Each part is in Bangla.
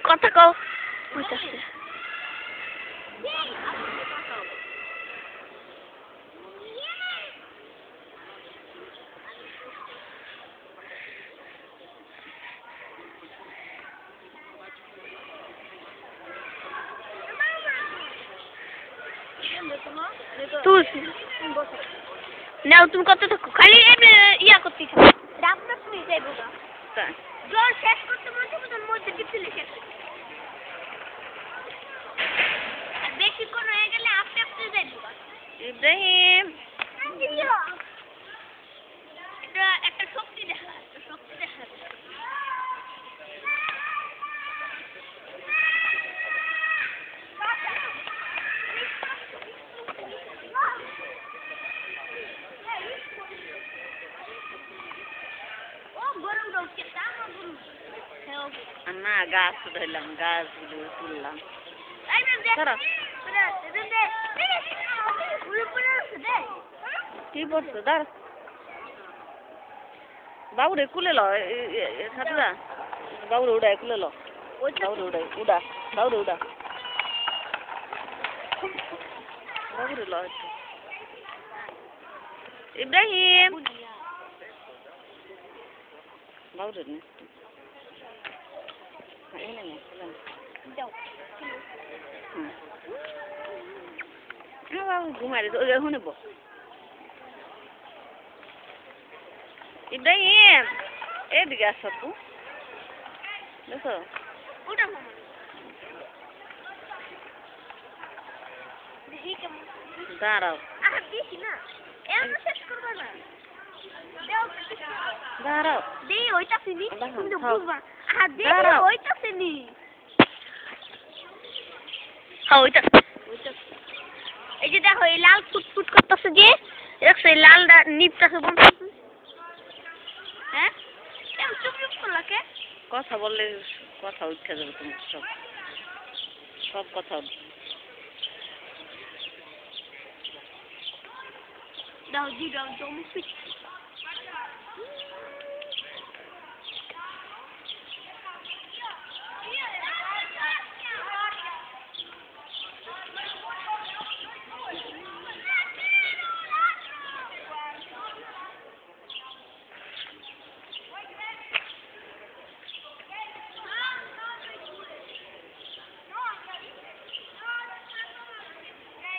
কথা কও বুঝতেছে তুলছি নাও তুমি কত থাকো খালি ইয়া করতে রামটা তুমি যাইবো না জল শেষ করতে মধ্যে টিপতে লিখে আর বেশি কোন হয়ে গেলে আপনি আপনি যাইবো ইব্রাহিম এটা একটা শক্তি দেখা না গাছ ধরলাম গাছগুলো তুললাম কি করছো দাঁড় বাবুরে কুলে লো ছাত্ররা বাবুরে উড়াই কুলে লো বাবুরে উড়া বাবুরে উড়া বাবুরে লো ইব্রাহিম বাবুরে নে ঘুমাই শুনে বো ইব্রাহিম এদিকে আস আপু দেখো দাঁড়াও দাঁড়াও এই যে দেখো এই লাল ফুটফুট করতেছে যে দেখছো এই লালটা নিপটাছে হ্যাঁ চুপ চুপ করলা কে কথা বললে কথা উঠে যাবে তোমার সব কথা দাও দি দাও জমি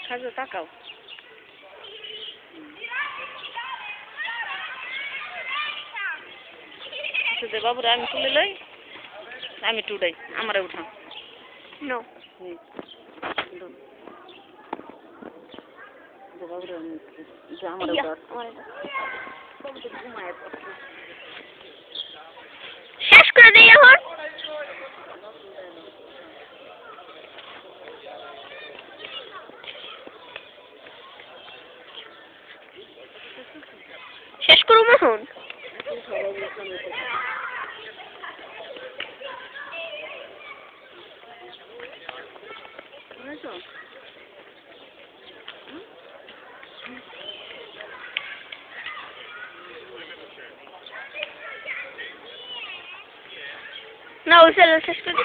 খাজো তাকাও বাবুরে আমি তুলে লই আমি টুডাই আমারে উঠা নো বাবুরে আমারে শেষ করে দিই এখন শেষ করুম এখন না ওই শেষ করে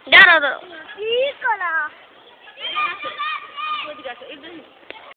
দাঁড়াও কি করা